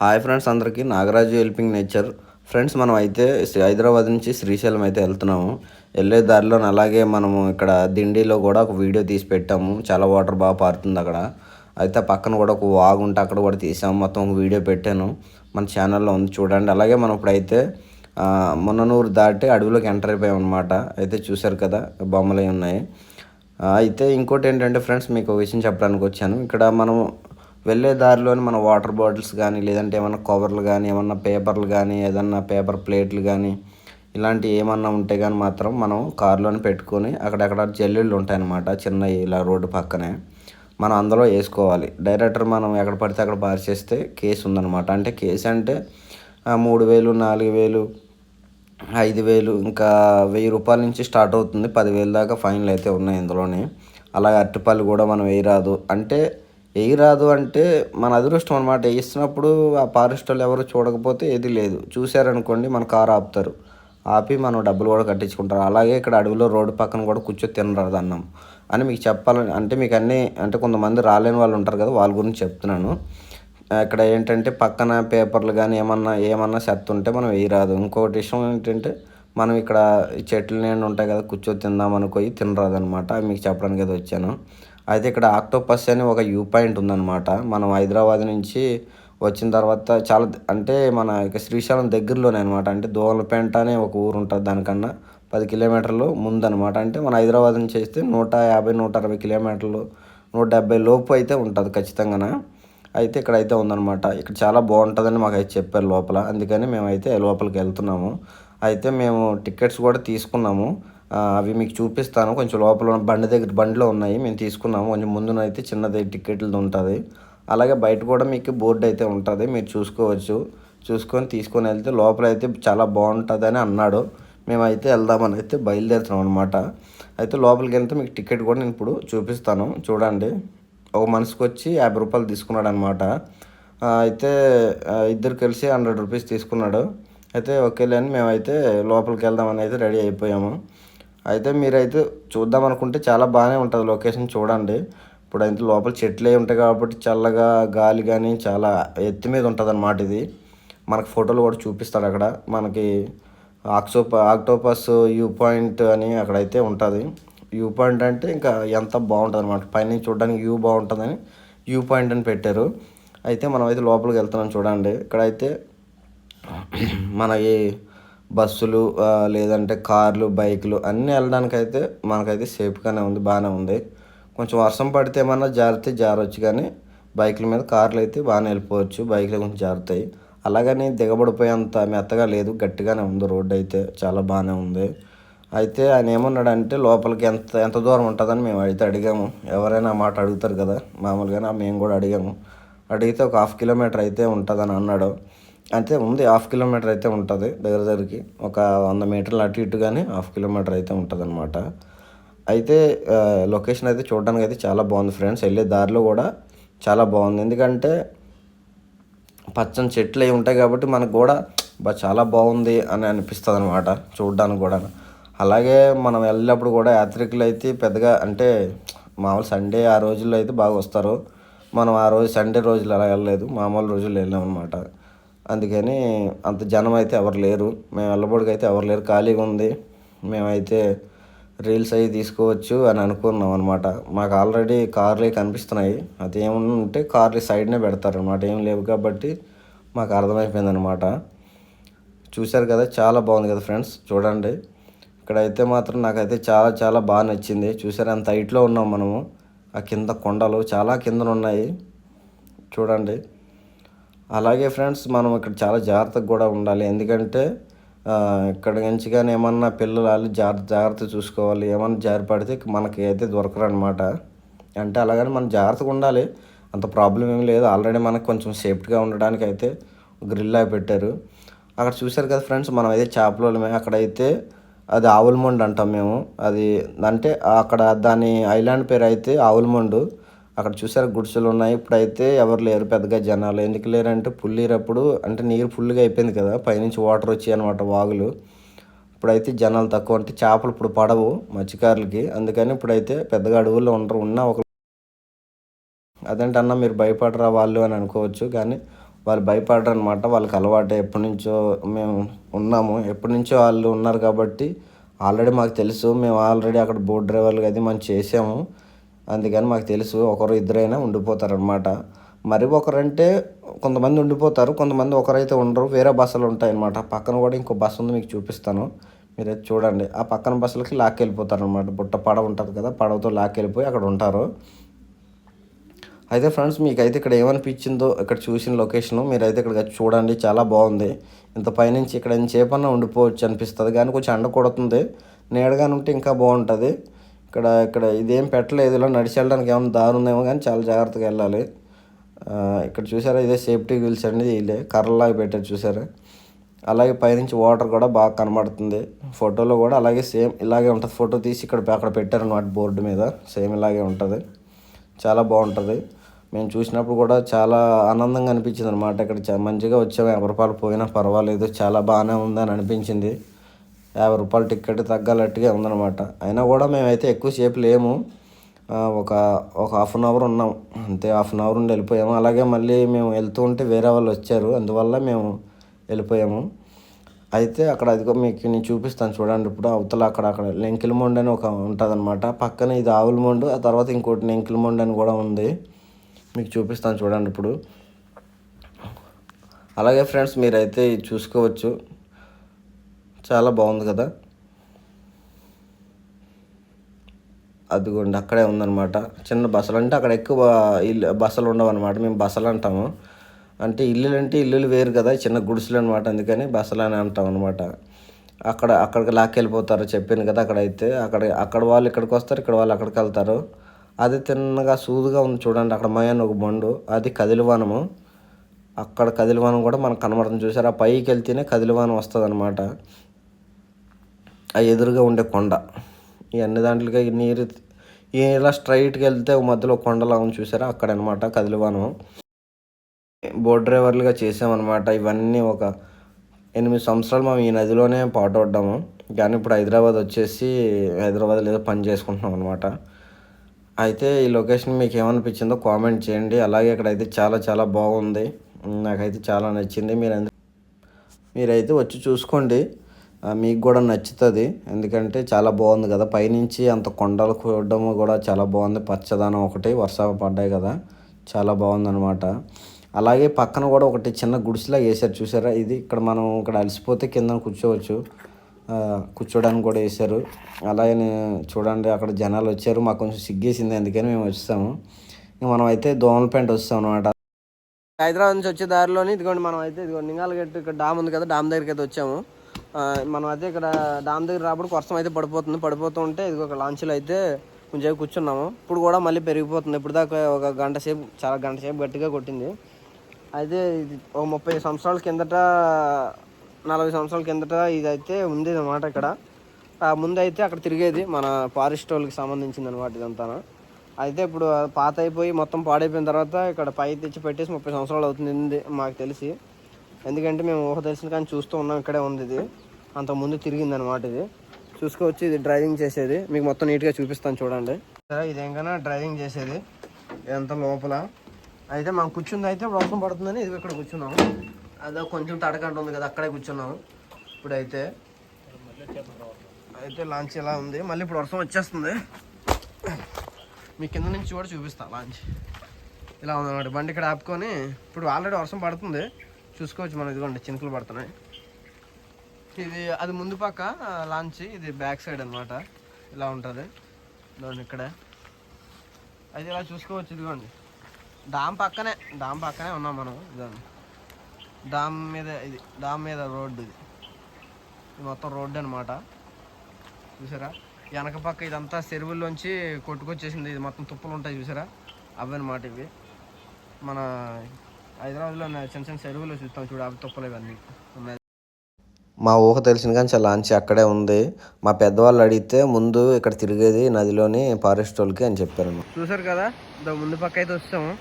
Hi friends, అందరికీ Nagaraju helping nature. Friends, మనం అయితే హైదరాబాద్ నుంచి శ్రీశైలం అయితే వెళ్తున్నాము. వెళ్ళే దారిలో అలాగే మనము ఇక్కడ దిండిలో కూడా ఒక వీడియో తీసి పెట్టాము. చాలా వాటర్ బాగా పారుతుంది అక్కడ. అయితే పక్కన కూడా ఒక వాగు ఉంటే అక్కడ కూడా తీసాము. మొత్తం ఒక వీడియో పెట్టాను, మన ఛానల్లో ఉంది, చూడండి. అలాగే మనం ఇప్పుడైతే మున్ననూరు దాటి అడవిలోకి ఎంటర్ అయిపోయాం అనమాట. అయితే చూశారు కదా, బొమ్మలు ఉన్నాయి. అయితే ఇంకోటి ఏంటంటే ఫ్రెండ్స్, మీకు ఒక విషయం చెప్పడానికి వచ్చాను. ఇక్కడ మనం వెళ్ళే దారిలోని మన వాటర్ బాటిల్స్ కానీ, లేదంటే ఏమన్నా కవర్లు కానీ, ఏమన్నా పేపర్లు కానీ, ఏదన్నా పేపర్ ప్లేట్లు కానీ, ఇలాంటివి ఏమన్నా ఉంటే కానీ మాత్రం మనం కారులోనే పెట్టుకొని అక్కడక్కడ జల్లీళ్ళు ఉంటాయన్నమాట, చిన్నవి, ఇలా రోడ్డు పక్కనే మనం అందులో వేసుకోవాలి. డైరెక్టర్ మనం ఎక్కడ పడితే అక్కడ పార్చేస్తే కేసు ఉందన్నమాట. అంటే కేసు అంటే 3,000, 4,000, 5,000, ఇంకా 1,000 రూపాయల నుంచి స్టార్ట్ అవుతుంది. 10,000 దాకా ఫైన్లు అయితే ఉన్నాయి ఇందులోని. అలాగే అరటిపళ్ళు కూడా మనం వేయరాదు. అంటే వేయరాదు అంటే మన అదృష్టం అనమాట. వేయిస్తున్నప్పుడు ఆ ఫారెస్ట్ వాళ్ళు ఎవరు చూడకపోతే ఏది లేదు, చూశారనుకోండి మన కారు ఆపుతారు. ఆపి మనం డబ్బులు కూడా కట్టించుకుంటారు. అలాగే ఇక్కడ అడవిలో రోడ్డు పక్కన కూడా కూర్చొని తినరాదు అన్నం అని మీకు చెప్పాలని, అంటే మీకు అన్నీ, అంటే కొంతమంది రాలేని వాళ్ళు ఉంటారు కదా, వాళ్ళ గురించి చెప్తున్నాను. ఇక్కడ ఏంటంటే పక్కన పేపర్లు కానీ ఏమన్నా చెత్త ఉంటే మనం వేయరాదు. ఇంకొకటి విషయం ఏంటంటే, మనం ఇక్కడ ఈ చెట్లు నీళ్ళు ఉంటాయి కదా, కూర్చొని తిందాం అనుకోయి తినరాదు అనమాట. అవి మీకు చెప్పడానికి అయితే వచ్చాను. అయితే ఇక్కడ ఆక్టోపస్ అని ఒక వ్యూ పాయింట్ ఉందన్నమాట. మనం హైదరాబాద్ నుంచి వచ్చిన తర్వాత చాలా, అంటే మన ఇక శ్రీశైలం దగ్గరలోనే అనమాట. అంటే దోమలపేంట అనే ఒక ఊరు ఉంటుంది, దానికన్నా 10 కిలోమీటర్లు ముందనమాట. అంటే మన హైదరాబాద్ నుంచి వేస్తే 150, 160 కిలోమీటర్లు, 170 లోపు అయితే ఉంటుంది ఖచ్చితంగా. అయితే ఇక్కడైతే ఉందన్నమాట. ఇక్కడ చాలా బాగుంటుందని మాకు అయితే చెప్పారు లోపల. అందుకని మేమైతే లోపలికి వెళ్తున్నాము. అయితే మేము టికెట్స్ కూడా తీసుకున్నాము. అవి మీకు చూపిస్తాను. కొంచెం లోపల బండిలో ఉన్నాయి, మేము తీసుకున్నాము. కొంచెం ముందునైతే చిన్నది టికెట్లది ఉంటుంది. అలాగే బయట కూడా మీకు బోర్డు అయితే ఉంటుంది, మీరు చూసుకోవచ్చు. చూసుకొని తీసుకొని వెళ్తే లోపల అయితే చాలా బాగుంటుందని అన్నాడు. మేమైతే వెళ్దామని అయితే బయలుదేరుతున్నాం అనమాట. అయితే లోపలికి వెళ్తే మీకు టికెట్ కూడా నేను ఇప్పుడు చూపిస్తాను, చూడండి. ఒక మనిషికి వచ్చి 50 రూపాయలు తీసుకున్నాడు అనమాట. అయితే ఇద్దరు కలిసి 100 రూపీస్ తీసుకున్నాడు. అయితే ఓకేలే అని మేమైతే లోపలికి వెళ్దామని అయితే రెడీ అయిపోయాము. అయితే మీరైతే చూద్దాం అనుకుంటే చాలా బాగానే ఉంటుంది లొకేషన్, చూడండి. ఇప్పుడు అయితే లోపల చెట్లే ఉంటాయి కాబట్టి చల్లగా గాలి కానీ చాలా ఎత్తు మీద ఉంటుంది అన్నమాట. ఇది మనకు ఫోటోలు కూడా చూపిస్తాడు అక్కడ మనకి. ఆక్టోపస్ వ్యూ పాయింట్ అని అక్కడైతే ఉంటుంది. వ్యూ పాయింట్ అంటే ఇంకా ఎంత బాగుంటుంది అనమాట, పైన చూడడానికి వ్యూ బాగుంటుందని వ్యూ పాయింట్ అని పెట్టారు. అయితే మనం అయితే లోపలికి వెళ్తున్నాం, చూడండి. ఇక్కడైతే మనకి బస్సులు, లేదంటే కార్లు, బైకులు అన్నీ వెళ్ళడానికైతే మనకైతే సేఫ్గానే ఉంది, బాగానే ఉంది. కొంచెం వర్షం పడితే ఏమన్నా జారొచ్చు, కానీ బైకుల మీద, కార్లు అయితే బాగానే వెళ్ళిపోవచ్చు. బైకులు కొంచెం జారుతాయి. అలాగని దిగబడిపోయేంత మెత్తగా లేదు, గట్టిగానే ఉంది. రోడ్డు అయితే చాలా బాగానే ఉంది. అయితే ఆయన ఏమన్నాడంటే లోపలికి ఎంత ఎంత దూరం ఉంటుందని మేము అయితే అడిగాము. ఎవరైనా ఆ మాట అడుగుతారు కదా మామూలుగానే, మేము కూడా అడిగాము. అడిగితే ఒక 1/2 కిలోమీటర్ అయితే ఉంటుందని అన్నాడు. అంతే ఉంది, 1/2 కిలోమీటర్ అయితే ఉంటుంది. దగ్గరికి ఒక 100 మీటర్లు అటు ఇటు, కానీ 1/2 కిలోమీటర్ అయితే ఉంటుంది అనమాట. అయితే లొకేషన్ అయితే చూడడానికి అయితే చాలా బాగుంది ఫ్రెండ్స్. వెళ్ళే దారిలో కూడా చాలా బాగుంది. ఎందుకంటే పచ్చని చెట్లు అవి ఉంటాయి కాబట్టి మనకు కూడా చాలా బాగుంది అని అనిపిస్తుంది అనమాట చూడడానికి కూడా. అలాగే మనం వెళ్ళినప్పుడు కూడా యాత్రికులు అయితే పెద్దగా, అంటే మామూలు సండే ఆ రోజుల్లో అయితే బాగా వస్తారు. మనం ఆ రోజు సండే రోజులు అలా వెళ్ళలేదు, మామూలు రోజులు వెళ్ళాం అనమాట. అందుకని అంత జనం అయితే ఎవరు లేరు. మేము వెళ్ళబోడికి అయితే ఎవరు లేరు, ఖాళీగా ఉంది. మేమైతే రీల్స్ అవి తీసుకోవచ్చు అని అనుకున్నాం అనమాట. మాకు ఆల్రెడీ కార్లు కనిపిస్తున్నాయి. అది ఏముంటే కార్లు సైడ్నే పెడతారు అనమాట, ఏం లేవు కాబట్టి మాకు అర్థమైపోయింది అనమాట. చూశారు కదా, చాలా బాగుంది కదా ఫ్రెండ్స్, చూడండి. ఇక్కడైతే మాత్రం నాకైతే చాలా చాలా బాగా నచ్చింది. చూసారు ఎంత హైట్లో ఉన్నాం మనము. ఆ కింద కొండలు చాలా కిందన ఉన్నాయి, చూడండి. అలాగే ఫ్రెండ్స్, మనం ఇక్కడ చాలా జాగ్రత్తగా కూడా ఉండాలి. ఎందుకంటే ఇక్కడ నుంచి కానీ ఏమన్నా పిల్లలు జాగ్రత్త చూసుకోవాలి. ఏమన్నా జారి పడితే మనకి అయితే దొరకరు అనమాట. అంటే అలాగని మనం జాగ్రత్తగా ఉండాలి, అంత ప్రాబ్లం ఏం లేదు. ఆల్రెడీ మనకు కొంచెం సేఫ్టీగా ఉండడానికి అయితే గ్రిల్ అవి పెట్టారు. అక్కడ చూశారు కదా ఫ్రెండ్స్, మనం అయితే చేపలమే. అక్కడైతే అది ఆవులమండు అంటాం మేము. అది అంటే అక్కడ దాని ఐలాండ్ పేరు అయితే ఆవులమండు. అక్కడ చూసారు గుడిసెలు ఉన్నాయి. ఇప్పుడైతే ఎవరు లేరు పెద్దగా జనాలు. ఎందుకు లేరంటే పుల్లీరప్పుడు, అంటే నీరు ఫుల్గా అయిపోయింది కదా, పైనుంచి వాటర్ వచ్చాయి అనమాట, వాగులు. ఇప్పుడైతే జనాలు తక్కువ, అంటే చేపలు ఇప్పుడు పడవు మత్స్యకారులకి. అందుకని ఇప్పుడైతే పెద్దగా అడవుల్లో ఉండరు. ఉన్న ఒక అదేంటి అన్న మీరు భయపడరా వాళ్ళు అని అనుకోవచ్చు, కానీ వాళ్ళు భయపడరు అనమాట. వాళ్ళకి అలవాటు, ఎప్పటి నుంచో మేము ఉన్నాము, ఎప్పటి నుంచో వాళ్ళు ఉన్నారు కాబట్టి ఆల్రెడీ మాకు తెలుసు. మేము ఆల్రెడీ అక్కడ బోట్ డ్రైవర్లు అది మనం చేసాము, అందుకని మాకు తెలుసు. ఒకరు ఇద్దరైనా ఉండిపోతారనమాట. మరి ఒకరంటే కొంతమంది ఉండిపోతారు, కొంతమంది ఒకరైతే ఉండరు. వేరే బస్సులు ఉంటాయన్నమాట. పక్కన కూడా ఇంకో బస్సు ఉంది, మీకు చూపిస్తాను, మీరైతే చూడండి. ఆ పక్కన బస్సులకి లాక్కెళ్ళిపోతారు అనమాట. బుట్ట పడవ ఉంటుంది కదా, పడవతో లాక్కెళ్ళిపోయి అక్కడ ఉంటారు. అయితే ఫ్రెండ్స్, మీకైతే ఇక్కడ ఏమనిపించిందో, ఇక్కడ చూసిన లొకేషను మీరైతే ఇక్కడ చూడండి, చాలా బాగుంది. ఇంత పైనుంచి ఇక్కడ ఎంతసేపన్నా ఉండిపోవచ్చు అనిపిస్తుంది, కానీ కొంచెం ఎండ కొడుతుంది. నీడగానే ఉంటే ఇంకా బాగుంటుంది. ఇక్కడ ఇక్కడ ఇదేం పెట్టలేదు, ఇలా నడిచి వెళ్ళడానికి ఏమైనా దారి ఉందేమో, కానీ చాలా జాగ్రత్తగా వెళ్ళాలి. ఇక్కడ చూసారా, ఇదే సేఫ్టీ వీల్స్ అండి, ఇదే కర్రలాగా పెట్టారు చూసారా. అలాగే పైనుంచి వాటర్ కూడా బాగా కనబడుతుంది. ఫోటోలో కూడా అలాగే సేమ్ ఇలాగే ఉంటుంది. ఫోటో తీసి అక్కడ పెట్టారన్నమాట బోర్డు మీద, సేమ్ ఇలాగే ఉంటుంది. చాలా బాగుంటుంది. మేము చూసినప్పుడు కూడా చాలా ఆనందంగా అనిపించింది అనమాట. ఇక్కడ మంచిగా వచ్చాము, 50 రూపాయలు పోయినా పర్వాలేదు, చాలా బాగానే ఉందని అనిపించింది. 50 రూపాయలు టికెట్ తగ్గలట్టుగా ఉందన్నమాట. అయినా కూడా మేమైతే ఎక్కువసేపు లేము, ఒక ఒక హాఫ్ అన్ అవర్ ఉన్నాం అంతే. హాఫ్ అన్ అవర్ ఉండి వెళ్ళిపోయాము. అలాగే మళ్ళీ మేము వెళ్తూ ఉంటే వేరే వాళ్ళు వచ్చారు, అందువల్ల మేము వెళ్ళిపోయాము. అయితే అక్కడ అదిగో మీకు నేను చూపిస్తాను చూడండి. ఇప్పుడు అవతల అక్కడ లెంకిలమొండి అని ఒక ఉంటుంది అనమాట. పక్కన ఇది ఆవులమొండు, ఆ తర్వాత ఇంకోటి లెంకిలమొండి అని కూడా ఉంది, మీకు చూపిస్తాను చూడండి ఇప్పుడు. అలాగే ఫ్రెండ్స్, మీరైతే ఇది చూసుకోవచ్చు, చాలా బాగుంది కదా. అదిగోండి అక్కడే ఉందన్నమాట. చిన్న బస్సులు అంటే అక్కడ ఎక్కువ బస్సులు ఉండవు అనమాట. మేము బస్సులు అంటాము, అంటే ఇల్లులు వేరు కదా, చిన్న గుడిసెలు అనమాట, అందుకని బస్సులు అని అంటాం అనమాట. అక్కడికి లాక్కెళ్ళిపోతారు, చెప్పాను కదా. అక్కడ వాళ్ళు ఇక్కడికి వస్తారు, ఇక్కడ వాళ్ళు అక్కడికి వెళ్తారు. అది తిన్నగా సూదుగా ఉంది చూడండి, అక్కడ మయాన్ ఒక బండు, అది కదిలివనము. అక్కడ కదిలివనం కూడా మనకు కనబడుతుంది చూసారు. ఆ పైకి వెళ్తేనే కదిలివనం వస్తుంది అనమాట. ఆ ఎదురుగా ఉండే కొండ, ఈ అన్ని దాంట్లోకి నీరు ఇలా స్ట్రైట్కి వెళ్తే మధ్యలో కొండలా ఉంది చూసారా, అక్కడ అనమాట కదిలివనం. బోట్ డ్రైవర్లుగా చేసామన్నమాట. ఇవన్నీ ఒక 8 సంవత్సరాలు మేము ఈ నదిలోనే పాటపడ్డాము. కానీ ఇప్పుడు హైదరాబాద్ వచ్చేసి హైదరాబాద్లో ఏదో పని చేసుకుంటున్నాం అనమాట. అయితే ఈ లొకేషన్ మీకు ఏమనిపించిందో కామెంట్ చేయండి. అలాగే ఇక్కడైతే చాలా చాలా బాగుంది, నాకైతే చాలా నచ్చింది. మీరైతే వచ్చి చూసుకోండి, మీకు కూడా నచ్చుతుంది. ఎందుకంటే చాలా బాగుంది కదా, పైనుంచి అంత కొండలు చూడడం కూడా చాలా బాగుంది. పచ్చదనం ఒకటి, వర్షాలు పడ్డాయి కదా, చాలా బాగుందన్నమాట. అలాగే పక్కన కూడా ఒకటి చిన్న గుడిసెలా వేసారు చూసారా. ఇది మనం ఇక్కడ అలసిపోతే కింద కూర్చోవచ్చు, కూర్చోడానికి కూడా వేసారు. అలాగే చూడండి, అక్కడ జనాలు వచ్చారు, మాకు కొంచెం సిగ్గేసింది, అందుకని మేము వచ్చాము. మనం అయితే దోమలపేంట వస్తాం అనమాట. హైదరాబాద్ నుంచి వచ్చే దారిలోని ఇదిగోండి, మనం అయితే ఇదిగోండి నింగాలగట్టు ఇక్కడ డామ్ ఉంది కదా, డామ్ దగ్గరికి అయితే వచ్చాము. మనం అయితే ఇక్కడ డామ్ దగ్గర రాబడి వర్షం అయితే పడిపోతూ ఉంటే ఇదిగో ఒక లాంచ్లో అయితే కొంచెం కూర్చున్నాము. ఇప్పుడు కూడా మళ్ళీ పెరిగిపోతుంది. ఇప్పుడు దాకా ఒక గంట సేపు గట్టిగా కొట్టింది. అయితే ఇది ఒక 30 సంవత్సరాల కిందట, 40 సంవత్సరాల కిందట ఇదైతే ఉంది అన్నమాట. ఇక్కడ ముందు అయితే అక్కడ తిరిగేది మన ఫారెస్ట్ వాళ్ళకి సంబంధించింది అనమాట ఇదంతా. అయితే ఇప్పుడు పాత అయిపోయి మొత్తం పాడైపోయిన తర్వాత ఇక్కడ పై తెచ్చి పెట్టేసి 30 సంవత్సరాలు అవుతుంది మాకు తెలిసి. ఎందుకంటే మేము ఊహ తెలిసిన కానీ చూస్తూ ఉన్నాం, ఇక్కడే ఉంది ఇది. అంతకుముందు తిరిగింది అనమాట. ఇది చూసుకోవచ్చు, ఇది డ్రైవింగ్ చేసేది, మీకు మొత్తం నీట్గా చూపిస్తాను చూడండి. ఇదేంకన్నా డ్రైవింగ్ చేసేది ఇదంతా లోపల. అయితే మనం కూర్చుంది అయితే వర్షం పడుతుందని ఇది ఇక్కడ కూర్చున్నాము. అదో కొంచెం తడకంట ఉంది కదా, అక్కడే కూర్చున్నాము. ఇప్పుడైతే లాంచ్ ఎలా ఉంది, మళ్ళీ ఇప్పుడు వర్షం వచ్చేస్తుంది. మీ కింద నుంచి కూడా చూపిస్తా. లాంచ్ ఇలా ఉందన్నమాట. బండి ఇక్కడ ఆపుకొని, ఇప్పుడు ఆల్రెడీ వర్షం పడుతుంది చూసుకోవచ్చు మనం. ఇదిగోండి చినుకులు పడుతున్నాయి. అది ముందు పక్క లాంచ్, ఇది బ్యాక్ సైడ్ అనమాట. ఇలా ఉంటుంది ఇదిగోండి ఇక్కడ. అయితే ఇలా చూసుకోవచ్చు. ఇదిగోండి డామ్ పక్కనే ఉన్నాం మనం. ఇదిగోండి డామ్ మీద రోడ్డు, ఇది మొత్తం రోడ్డు అనమాట. చూసారా, వెనక పక్క ఇదంతా చెరువుల్లోంచి కొట్టుకొచ్చేసింది. ఇది మొత్తం తుప్పలు ఉంటాయి చూసారా, అవి అనమాట ఇవి. మన హైదరాబాద్లో చిన్న చిన్న చెరువులో చూస్తాం చూడ, అవి తుప్పలు ఇవన్నీ ఉన్నాయి. మా ఊహ తెలిసిన కానీ చాలా లాంచ్ అక్కడే ఉంది. మా పెద్దవాళ్ళు అడిగితే ముందు ఇక్కడ తిరిగేది నదిలోని ఫారెస్ట్ వాళ్ళకి అని చెప్పారు. చూసారు కదా, ముందు పక్క అయితే వచ్చాము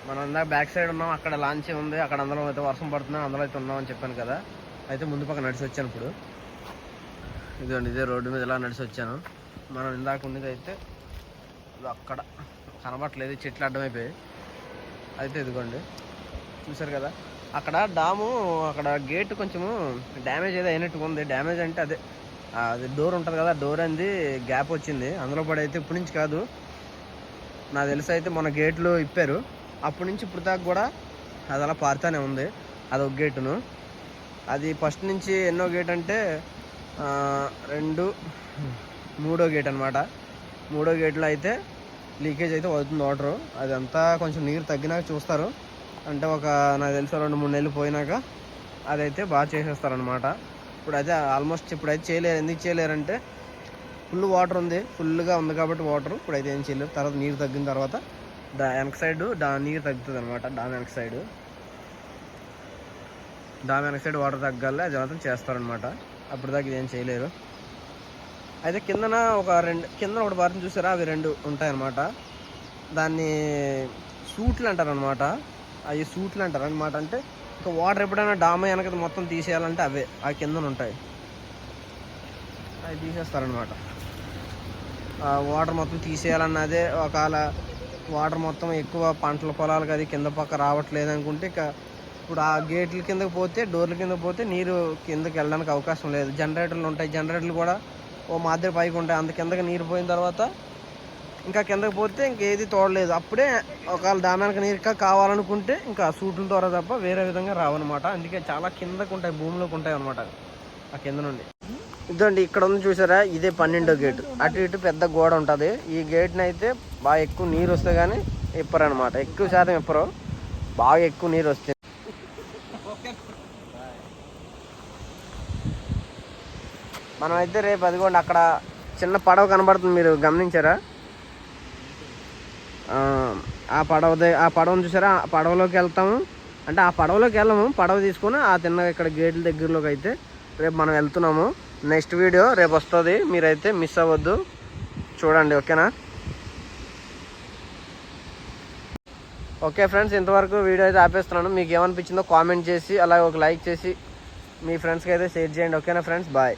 మనం. అందాక బ్యాక్ సైడ్ ఉన్నాం, అక్కడ లాంచ్ ఉంది, అక్కడ అందులో అయితే వర్షం పడుతుంది, అందులో అయితే ఉన్నాం అని చెప్పాను కదా. అయితే ముందు పక్క నడిచి వచ్చాను. ఇప్పుడు ఇదిగోండి, ఇదే రోడ్డు మీద ఇలా నడిచి వచ్చాను. మనం ఇందాక ఉండేది అయితే అక్కడ కనబట్టలేదు, చెట్లు అడ్డమైపోయాయి. అయితే ఇదిగోండి చూసారు కదా, అక్కడ డాము అక్కడ గేట్ కొంచెము డ్యామేజ్ ఏదో అయినట్టుగా ఉంది. డ్యామేజ్ అంటే అదే అది డోర్ ఉంటుంది కదా, డోర్ అనేది గ్యాప్ వచ్చింది. అందులో పడైతే ఇప్పటి నుంచి కాదు, నాకు తెలిసి అయితే మన గేట్లు ఇప్పారు, అప్పటి నుంచి ఇప్పుడు దాకా కూడా అది అలా పారుతూనే ఉంది. అదొక గేటును. అది ఫస్ట్ నుంచి ఎన్నో గేట్ అంటే 2 3వ గేట్ అనమాట. 3వ గేట్లో అయితే లీకేజ్ అయితే అవుతుంది వాటరు. అదంతా కొంచెం నీరు తగ్గినాక చూస్తారు, అంటే ఒక నాకు తెలిసి 2-3 నెలలు పోయినాక అదైతే బాగా చేసేస్తారనమాట. ఇప్పుడు అయితే ఆల్మోస్ట్ ఇప్పుడైతే చేయలేరు. ఎందుకు చేయలేరంటే ఫుల్ వాటర్ ఉంది, ఫుల్గా ఉంది కాబట్టి వాటర్ ఇప్పుడైతే ఏం చేయలేరు. తర్వాత నీరు తగ్గిన తర్వాత వెనక సైడ్ నీరు తగ్గుతుంది అనమాట. డామ్ వెనక సైడ్ వాటర్ తగ్గాలి, అది మాత్రం చేస్తారనమాట. అప్పుడు దాకా ఇదేం చేయలేరు. అయితే కిందన ఒకటి బారిని చూసారా, అవి 2 ఉంటాయన్నమాట. దాన్ని సూట్లు అంటారనమాట. అవి సూట్లు అంటారు అనమాట. అంటే ఇంకా వాటర్ ఎప్పుడైనా డామ్ వెనక మొత్తం తీసేయాలంటే అవే ఆ కిందన ఉంటాయి, అవి తీసేస్తారనమాట. వాటర్ మొత్తం తీసేయాలన్నదే. ఒకవేళ వాటర్ మొత్తం ఎక్కువ పంటల పొలాలకు అది కింద పక్క రావట్లేదు అనుకుంటే ఇక ఇప్పుడు ఆ గేట్ల కిందకి పోతే, డోర్ల కిందకి పోతే నీరు కిందకి వెళ్ళడానికి అవకాశం లేదు. జనరేటర్లు ఉంటాయి, జనరేటర్లు కూడా ఓ మాదిరి పైకి ఉంటాయి. అంత కిందకి నీరు పోయిన తర్వాత ఇంకా కిందకి పోతే ఇంకేది తోడలేదు. అప్పుడే ఒకవేళ దానికి నీరు కావాలనుకుంటే ఇంకా సూట్ల ద్వారా తప్ప వేరే విధంగా రావన్నమాట. అందుకే చాలా కిందకు ఉంటాయి, భూమిలోకి ఉంటాయి అనమాట ఆ కింద నుండి. ఇదండి ఇక్కడ ఉంది చూసారా, ఇదే 12వ గేటు. అటు ఇటు పెద్ద గోడ ఉంటుంది. ఈ గేట్ని అయితే బాగా ఎక్కువ నీరు వస్తే కానీ ఇప్పరనమాట. ఎక్కువ శాతం ఇప్పరు, బాగా ఎక్కువ నీరు వస్తే. మనమైతే రేపు అదిగోండి అక్కడ చిన్న పడవ కనబడుతుంది, మీరు గమనించారా? ఆ పడవను చూసారా, ఆ పడవలోకి వెళ్తాము. అంటే ఆ పడవలోకి వెళ్ళము, పడవ తీసుకొని ఆ తిన్న ఇక్కడ గేట్ల దగ్గరలోకి అయితే రేపు మనం వెళ్తున్నాము. నెక్స్ట్ వీడియో రేపు వస్తుంది, మీరైతే మిస్ అవ్వద్దు, చూడండి. ఓకేనా? ఓకే ఫ్రెండ్స్, ఇంతవరకు వీడియో అయితే ఆపేస్తున్నాను. మీకు ఏమనిపించిందో కామెంట్ చేసి అలాగే ఒక లైక్ చేసి మీ ఫ్రెండ్స్కి అయితే షేర్ చేయండి. ఓకేనా ఫ్రెండ్స్? బాయ్.